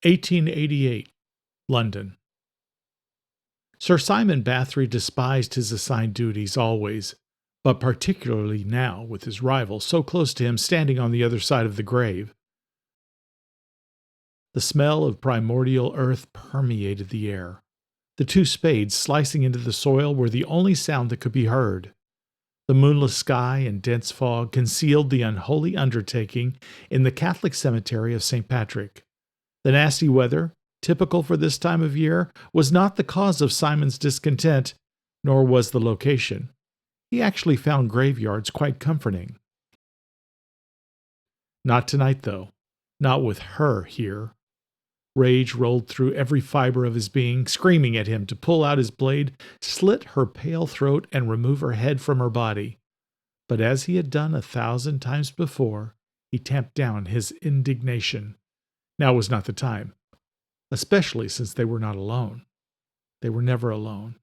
1888, London. Sir Simon Bathry despised his assigned duties always, but particularly now with his rival so close to him standing on the other side of the grave. The smell of primordial earth permeated the air. The two spades slicing into the soil were the only sound that could be heard. The moonless sky and dense fog concealed the unholy undertaking in the Catholic cemetery of St. Patrick. The nasty weather, typical for this time of year, was not the cause of Simon's discontent, nor was the location. He actually found graveyards quite comforting. Not tonight, though. Not with her here. Rage rolled through every fiber of his being, screaming at him to pull out his blade, slit her pale throat, and remove her head from her body. But as he had done 1,000 times before, he tamped down his indignation. Now was not the time, especially since they were not alone. They were never alone.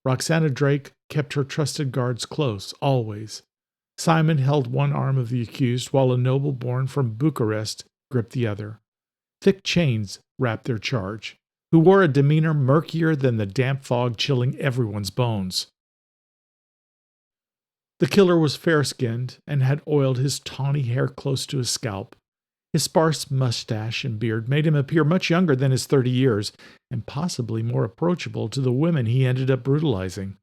Roxanna Drake kept her trusted guards close, always. Simon held one arm of the accused, while a noble born from Bucharest gripped the other. Thick chains wrapped their charge, who wore a demeanor murkier than the damp fog chilling everyone's bones. The killer was fair-skinned and had oiled his tawny hair close to his scalp. His sparse mustache and beard made him appear much younger than his 30 years, and possibly more approachable to the women he ended up brutalizing.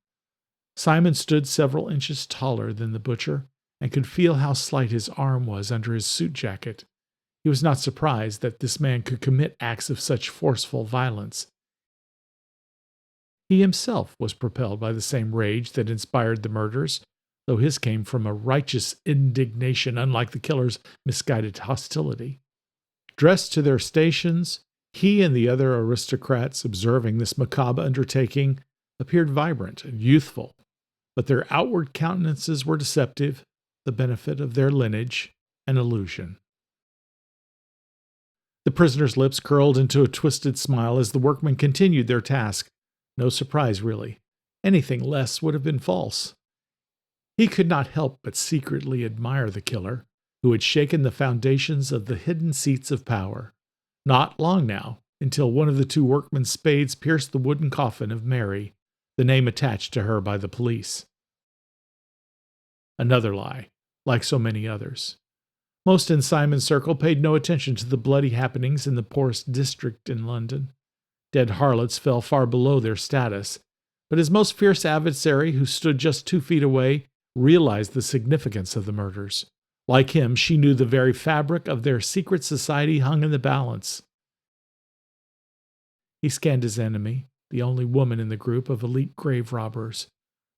Simon stood several inches taller than the butcher, and could feel how slight his arm was under his suit jacket. He was not surprised that this man could commit acts of such forceful violence. He himself was propelled by the same rage that inspired the murders, though his came from a righteous indignation unlike the killer's misguided hostility. Dressed to their stations, he and the other aristocrats observing this macabre undertaking appeared vibrant and youthful, but their outward countenances were deceptive, the benefit of their lineage an illusion. The prisoner's lips curled into a twisted smile as the workmen continued their task. No surprise, really. Anything less would have been false. He could not help but secretly admire the killer, who had shaken the foundations of the hidden seats of power. Not long now, until one of the two workmen's spades pierced the wooden coffin of Mary, the name attached to her by the police. Another lie, like so many others. Most in Simon's circle paid no attention to the bloody happenings in the poorest district in London. Dead harlots fell far below their status, but his most fierce adversary, who stood just 2 feet away, realized the significance of the murders. Like him, she knew the very fabric of their secret society hung in the balance. He scanned his enemy, the only woman in the group of elite grave robbers.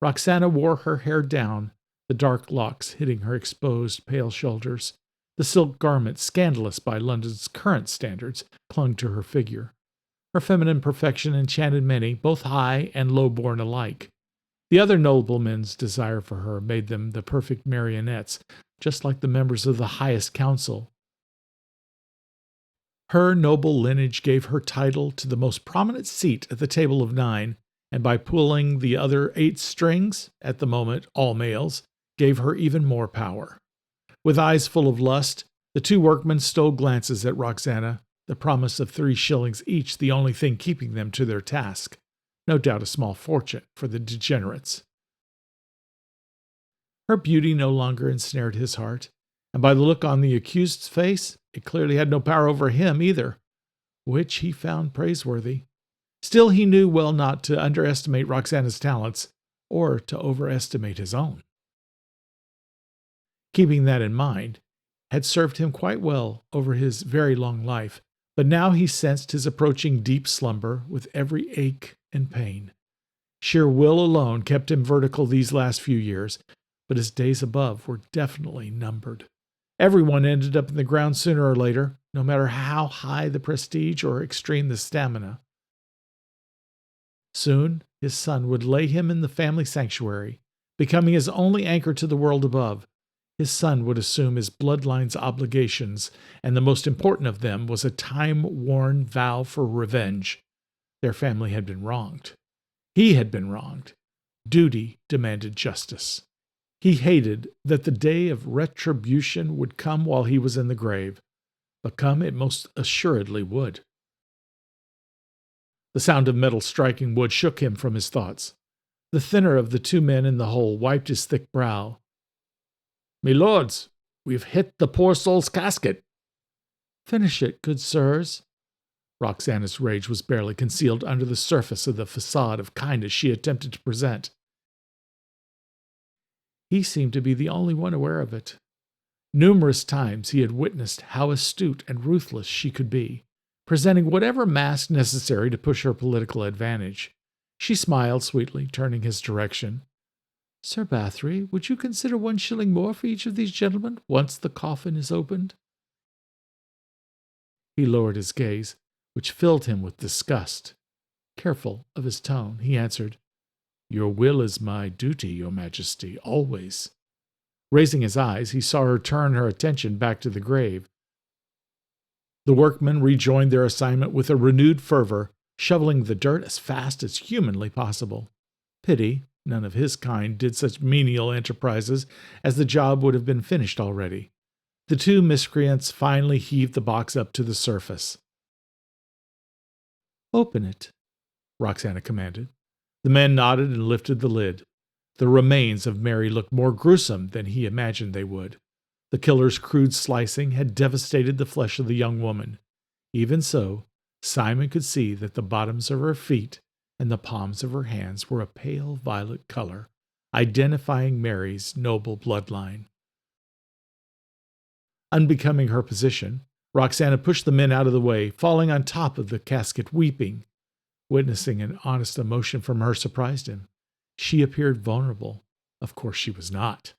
Roxanna wore her hair down, the dark locks hitting her exposed, pale shoulders. The silk garment, scandalous by London's current standards, clung to her figure. Her feminine perfection enchanted many, both high and low-born alike. The other noblemen's desire for her made them the perfect marionettes, just like the members of the highest council. Her noble lineage gave her title to the most prominent seat at the table of 9, and by pulling the other 8 strings, at the moment all males, gave her even more power. With eyes full of lust, the two workmen stole glances at Roxanna, the promise of 3 shillings each the only thing keeping them to their task. No doubt a small fortune for the degenerates. Her beauty no longer ensnared his heart, and by the look on the accused's face, it clearly had no power over him either, which he found praiseworthy. Still, he knew well not to underestimate Roxanna's talents, or to overestimate his own. Keeping that in mind, had served him quite well over his very long life, but now he sensed his approaching deep slumber with every ache and pain. Sheer will alone kept him vertical these last few years, but his days above were definitely numbered. Everyone ended up in the ground sooner or later, no matter how high the prestige or extreme the stamina. Soon, his son would lay him in the family sanctuary, becoming his only anchor to the world above. His son would assume his bloodline's obligations, and the most important of them was a time-worn vow for revenge. Their family had been wronged. He had been wronged. Duty demanded justice. He hated that the day of retribution would come while he was in the grave. but come it most assuredly would. The sound of metal striking wood shook him from his thoughts. The thinner of the two men in the hole wiped his thick brow. "Me lords, we've hit the poor soul's casket." "Finish it, good sirs." Roxanna's rage was barely concealed under the surface of the facade of kindness she attempted to present. He seemed to be the only one aware of it. Numerous times he had witnessed how astute and ruthless she could be, presenting whatever mask necessary to push her political advantage. She smiled sweetly, turning his direction. "Sir Bathry, would you consider 1 shilling more for each of these gentlemen once the coffin is opened?" He lowered his gaze, which filled him with disgust. Careful of his tone, he answered, "Your will is my duty, your majesty, always." Raising his eyes, he saw her turn her attention back to the grave. The workmen rejoined their assignment with a renewed fervor, shoveling the dirt as fast as humanly possible. Pity none of his kind did such menial enterprises, as the job would have been finished already. The two miscreants finally heaved the box up to the surface. "Open it," Roxanna commanded. The men nodded and lifted the lid. The remains of Mary looked more gruesome than he imagined they would. The killer's crude slicing had devastated the flesh of the young woman. Even so, Simon could see that the bottoms of her feet and the palms of her hands were a pale violet color, identifying Mary's noble bloodline. Unbecoming her position, Roxanna pushed the men out of the way, falling on top of the casket, weeping. Witnessing an honest emotion from her surprised him. She appeared vulnerable. Of course she was not.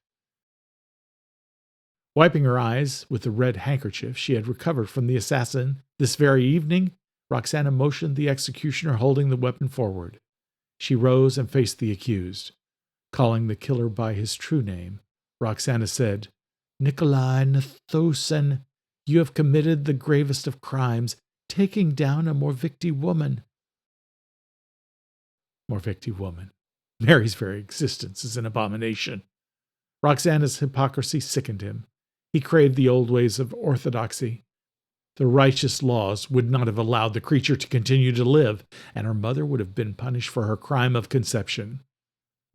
Wiping her eyes with the red handkerchief she had recovered from the assassin this very evening, Roxanna motioned the executioner holding the weapon forward. She rose and faced the accused. Calling the killer by his true name, Roxanna said, "Nikolai Nathosen, you have committed the gravest of crimes, taking down a Morvicti woman." Morvicti woman. Mary's very existence is an abomination. Roxanna's hypocrisy sickened him. He craved the old ways of orthodoxy. The righteous laws would not have allowed the creature to continue to live, and her mother would have been punished for her crime of conception.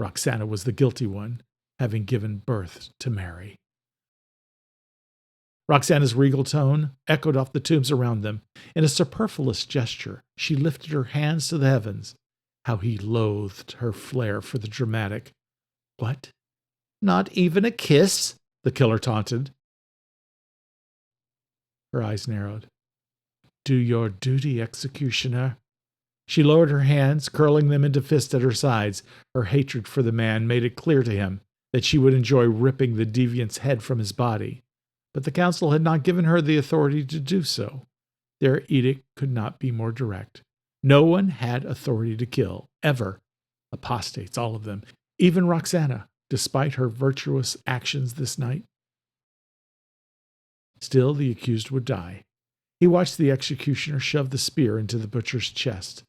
Roxanna was the guilty one, having given birth to Mary. Roxanna's regal tone echoed off the tombs around them. In a superfluous gesture, she lifted her hands to the heavens. How he loathed her flair for the dramatic. "What? Not even a kiss?" the killer taunted. Her eyes narrowed. "Do your duty, executioner." She lowered her hands, curling them into fists at her sides. Her hatred for the man made it clear to him that she would enjoy ripping the deviant's head from his body. But the council had not given her the authority to do so. Their edict could not be more direct. No one had authority to kill, ever. Apostates, all of them. Even Roxanna, despite her virtuous actions this night. Still, the accused would die. He watched the executioner shove the spear into the butcher's chest.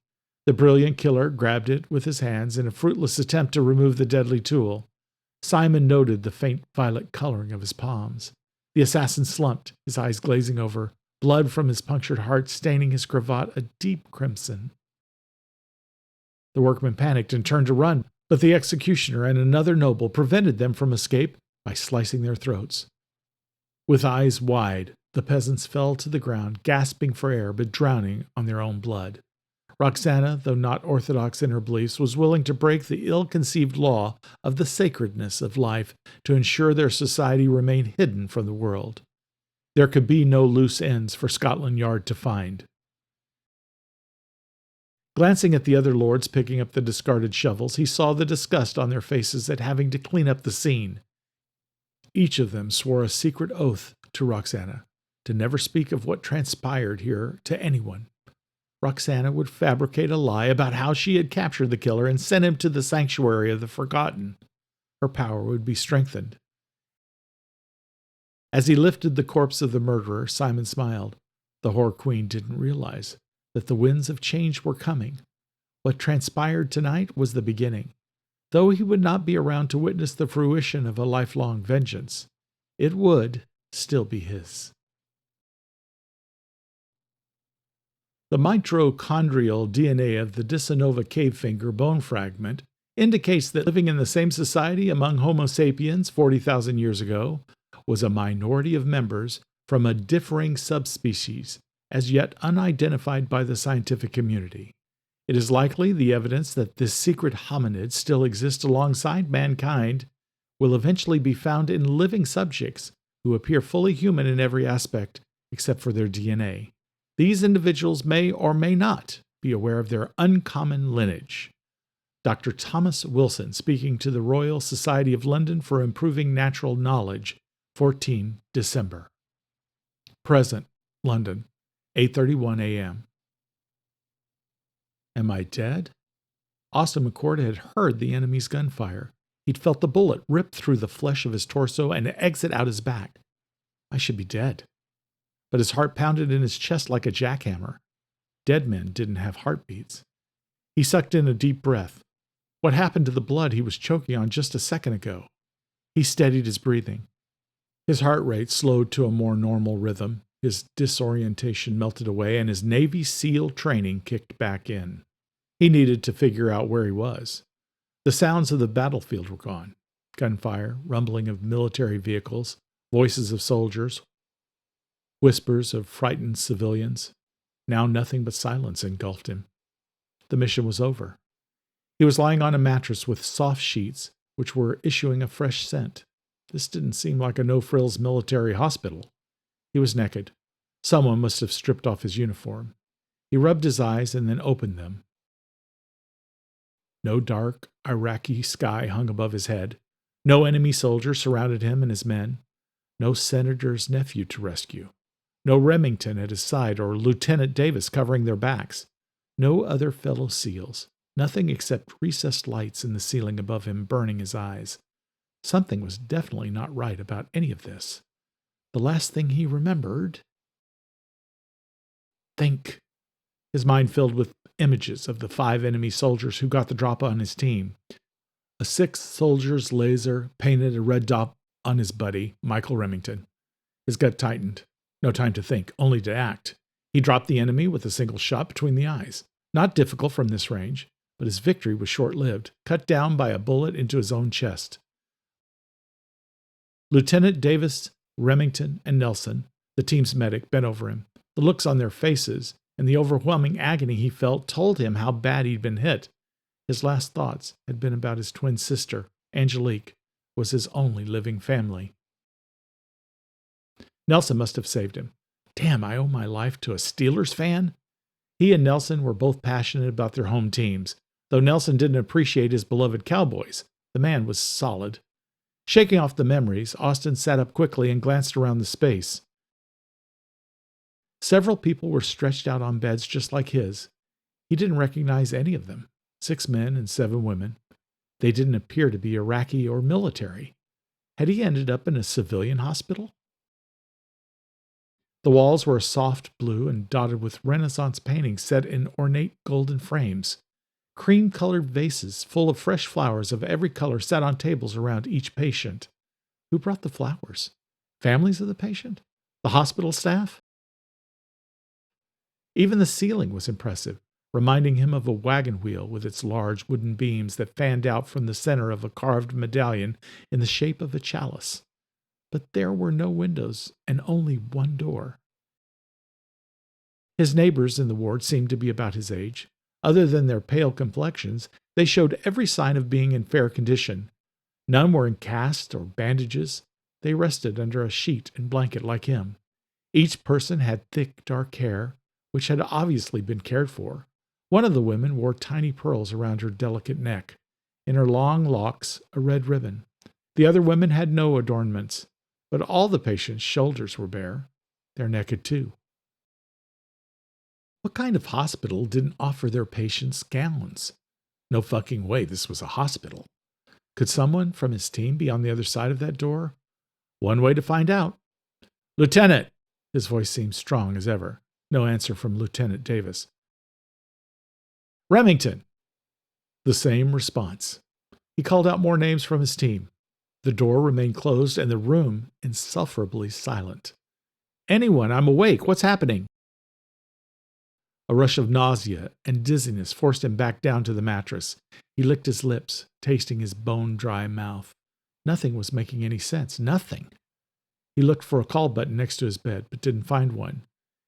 The brilliant killer grabbed it with his hands in a fruitless attempt to remove the deadly tool. Simon noted the faint violet coloring of his palms. The assassin slumped, his eyes glazing over, blood from his punctured heart staining his cravat a deep crimson. The workmen panicked and turned to run, but the executioner and another noble prevented them from escape by slicing their throats. With eyes wide, the peasants fell to the ground, gasping for air but drowning on their own blood. Roxanna, though not orthodox in her beliefs, was willing to break the ill-conceived law of the sacredness of life to ensure their society remained hidden from the world. There could be no loose ends for Scotland Yard to find. Glancing at the other lords picking up the discarded shovels, he saw the disgust on their faces at having to clean up the scene. Each of them swore a secret oath to Roxanna to never speak of what transpired here to anyone. Roxanna would fabricate a lie about how she had captured the killer and sent him to the sanctuary of the forgotten. Her power would be strengthened. As he lifted the corpse of the murderer, Simon smiled. The Whore Queen didn't realize that the winds of change were coming. What transpired tonight was the beginning. Though he would not be around to witness the fruition of a lifelong vengeance, it would still be his. The mitochondrial DNA of the Disanova cave finger bone fragment indicates that living in the same society among Homo sapiens 40,000 years ago was a minority of members from a differing subspecies, as yet unidentified by the scientific community. It is likely the evidence that this secret hominid still exists alongside mankind will eventually be found in living subjects who appear fully human in every aspect except for their DNA. These individuals may or may not be aware of their uncommon lineage. Dr. Thomas Wilson, speaking to the Royal Society of London for Improving Natural Knowledge, 14 December. Present, London, 8:31 a.m. Am I dead? Austin McCord had heard the enemy's gunfire. He'd felt the bullet rip through the flesh of his torso and exit out his back. I should be dead. But his heart pounded in his chest like a jackhammer. Dead men didn't have heartbeats. He sucked in a deep breath. What happened to the blood he was choking on just a second ago? He steadied his breathing. His heart rate slowed to a more normal rhythm. His disorientation melted away, and his Navy SEAL training kicked back in. He needed to figure out where he was. The sounds of the battlefield were gone. Gunfire, rumbling of military vehicles, voices of soldiers, whispers of frightened civilians. Now nothing but silence engulfed him. The mission was over. He was lying on a mattress with soft sheets, which were issuing a fresh scent. This didn't seem like a no-frills military hospital. He was naked. Someone must have stripped off his uniform. He rubbed his eyes and then opened them. No dark Iraqi sky hung above his head. No enemy soldiers surrounded him and his men. No senator's nephew to rescue. No Remington at his side or Lieutenant Davis covering their backs. No other fellow SEALs. Nothing except recessed lights in the ceiling above him burning his eyes. Something was definitely not right about any of this. The last thing he remembered... Think. His mind filled with images of the 5 enemy soldiers who got the drop on his team. A 6th soldier's laser painted a red dot on his buddy, Michael Remington. His gut tightened. No time to think, only to act. He dropped the enemy with a single shot between the eyes. Not difficult from this range, but his victory was short-lived, cut down by a bullet into his own chest. Lieutenant Davis, Remington, and Nelson, the team's medic, bent over him. The looks on their faces and the overwhelming agony he felt told him how bad he'd been hit. His last thoughts had been about his twin sister, Angelique, was his only living family. Nelson must have saved him. Damn, I owe my life to a Steelers fan? He and Nelson were both passionate about their home teams. Though Nelson didn't appreciate his beloved Cowboys, the man was solid. Shaking off the memories, Austin sat up quickly and glanced around the space. Several people were stretched out on beds just like his. He didn't recognize any of them. 6 men and 7 women. They didn't appear to be Iraqi or military. Had he ended up in a civilian hospital? The walls were a soft blue and dotted with Renaissance paintings set in ornate golden frames. Cream-colored vases full of fresh flowers of every color sat on tables around each patient. Who brought the flowers? Families of the patient? The hospital staff? Even the ceiling was impressive, reminding him of a wagon wheel with its large wooden beams that fanned out from the center of a carved medallion in the shape of a chalice. But there were no windows and only one door. His neighbors in the ward seemed to be about his age. Other than their pale complexions, they showed every sign of being in fair condition. None were in casts or bandages. They rested under a sheet and blanket like him. Each person had thick, dark hair, which had obviously been cared for. One of the women wore tiny pearls around her delicate neck. In her long locks, a red ribbon. The other women had no adornments, but all the patients' shoulders were bare. They're naked too. What kind of hospital didn't offer their patients gowns? No fucking way this was a hospital. Could someone from his team be on the other side of that door? One way to find out. Lieutenant! His voice seemed strong as ever. No answer from Lieutenant Davis. Remington! The same response. He called out more names from his team. The door remained closed and the room insufferably silent. Anyone, I'm awake. What's happening? A rush of nausea and dizziness forced him back down to the mattress. He licked his lips, tasting his bone-dry mouth. Nothing was making any sense. Nothing. He looked for a call button next to his bed, but didn't find one.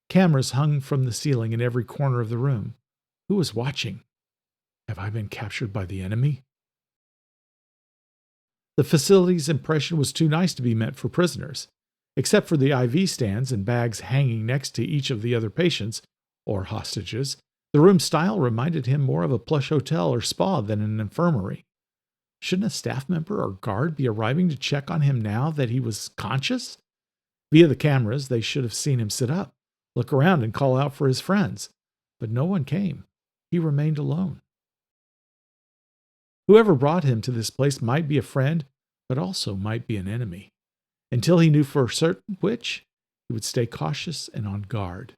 Cameras hung from the ceiling in every corner of the room. Who was watching? Have I been captured by the enemy? The facility's impression was too nice to be meant for prisoners. Except for the IV stands and bags hanging next to each of the other patients, or hostages, the room's style reminded him more of a plush hotel or spa than an infirmary. Shouldn't a staff member or guard be arriving to check on him now that he was conscious? Via the cameras, they should have seen him sit up, look around, and call out for his friends. But no one came. He remained alone. Whoever brought him to this place might be a friend, but also might be an enemy. Until he knew for certain which, he would stay cautious and on guard.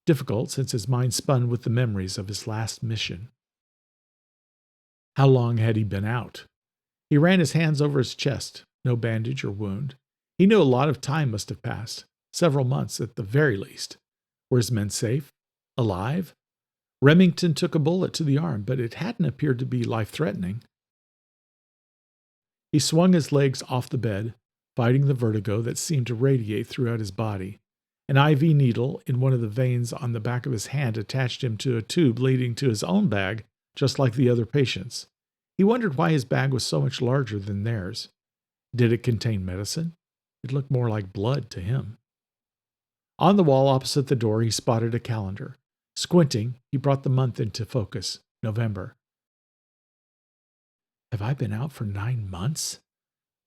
Difficult, since his mind spun with the memories of his last mission. How long had he been out? He ran his hands over his chest. No bandage or wound. He knew a lot of time must have passed. Several months at the very least. Were his men safe? Alive? Remington took a bullet to the arm, but it hadn't appeared to be life-threatening. He swung his legs off the bed, fighting the vertigo that seemed to radiate throughout his body. An IV needle in one of the veins on the back of his hand attached him to a tube leading to his own bag, just like the other patients. He wondered why his bag was so much larger than theirs. Did it contain medicine? It looked more like blood to him. On the wall opposite the door, he spotted a calendar. Squinting, he brought the month into focus. November. Have I been out for 9 months?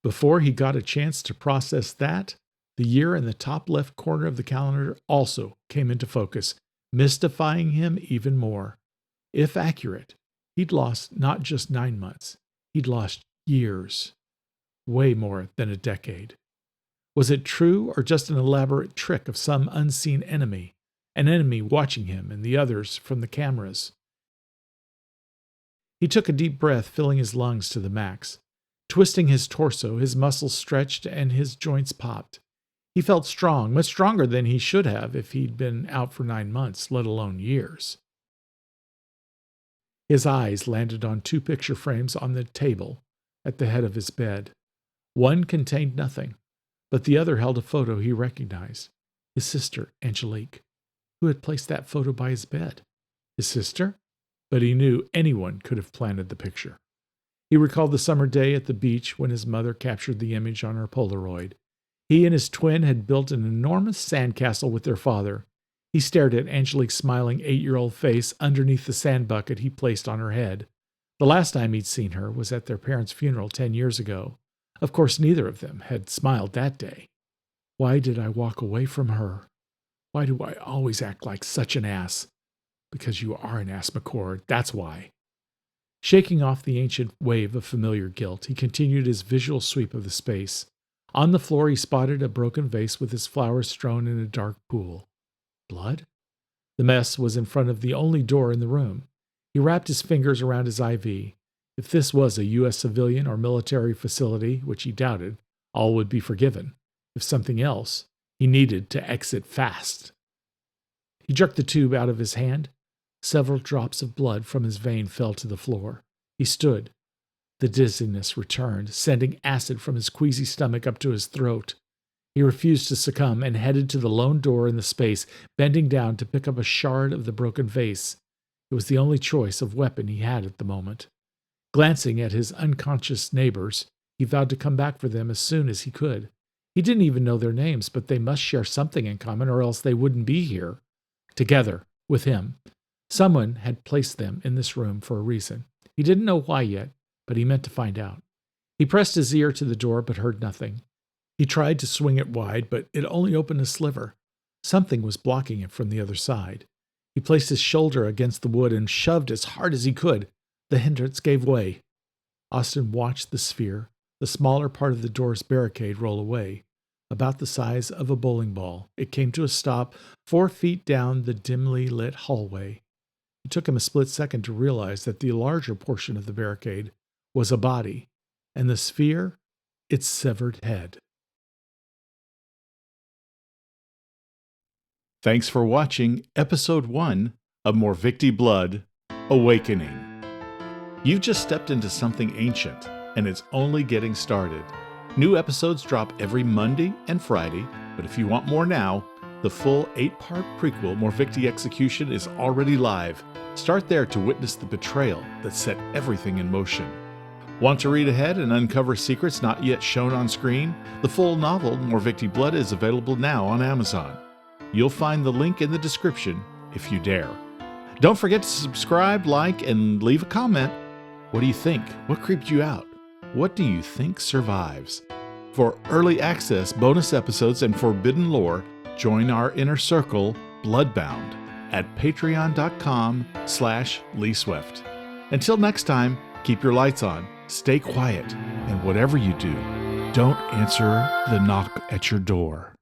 Before he got a chance to process that, the year in the top left corner of the calendar also came into focus, mystifying him even more. If accurate, he'd lost not just 9 months, he'd lost years. Way more than a decade. Was it true or just an elaborate trick of some unseen enemy? An enemy watching him and the others from the cameras? He took a deep breath, filling his lungs to the max. Twisting his torso, his muscles stretched and his joints popped. He felt strong, much stronger than he should have if he'd been out for 9 months, let alone years. His eyes landed on 2 picture frames on the table at the head of his bed. One contained nothing, but the other held a photo he recognized. His sister, Angelique. Who had placed that photo by his bed? His sister? But he knew anyone could have planted the picture. He recalled the summer day at the beach when his mother captured the image on her Polaroid. He and his twin had built an enormous sandcastle with their father. He stared at Angelique's smiling 8-year-old face underneath the sand bucket he placed on her head. The last time he'd seen her was at their parents' funeral 10 years ago. Of course, neither of them had smiled that day. Why did I walk away from her? Why do I always act like such an ass? Because you are an ass, McCord, that's why. Shaking off the ancient wave of familiar guilt, he continued his visual sweep of the space. On the floor, he spotted a broken vase with its flowers strewn in a dark pool. Blood? The mess was in front of the only door in the room. He wrapped his fingers around his IV. If this was a U.S. civilian or military facility, which he doubted, all would be forgiven. If something else, he needed to exit fast. He jerked the tube out of his hand. Several drops of blood from his vein fell to the floor. He stood. The dizziness returned, sending acid from his queasy stomach up to his throat. He refused to succumb and headed to the lone door in the space, bending down to pick up a shard of the broken vase. It was the only choice of weapon he had at the moment. Glancing at his unconscious neighbors, he vowed to come back for them as soon as he could. He didn't even know their names, but they must share something in common or else they wouldn't be here. Together, with him. Someone had placed them in this room for a reason. He didn't know why yet, but he meant to find out. He pressed his ear to the door but heard nothing. He tried to swing it wide, but it only opened a sliver. Something was blocking it from the other side. He placed his shoulder against the wood and shoved as hard as he could. The hindrance gave way. Austin watched the sphere, the smaller part of the door's barricade, roll away. About the size of a bowling ball, it came to a stop 4 feet down the dimly lit hallway. It took him a split second to realize that the larger portion of the barricade was a body, and the sphere, its severed head. Thanks for watching Episode 1 of Morvicti Blood, Awakening. You've just stepped into something ancient, and it's only getting started. New episodes drop every Monday and Friday, but if you want more now, the full 8-part prequel, Morvicti Execution, is already live. Start there to witness the betrayal that set everything in motion. Want to read ahead and uncover secrets not yet shown on screen? The full novel, Morvicti Blood, is available now on Amazon. You'll find the link in the description if you dare. Don't forget to subscribe, like, and leave a comment. What do you think? What creeped you out? What do you think survives? For early access, bonus episodes, and forbidden lore, join our inner circle, Bloodbound, at patreon.com/Lee Swift. Until next time, keep your lights on, stay quiet, and whatever you do, don't answer the knock at your door.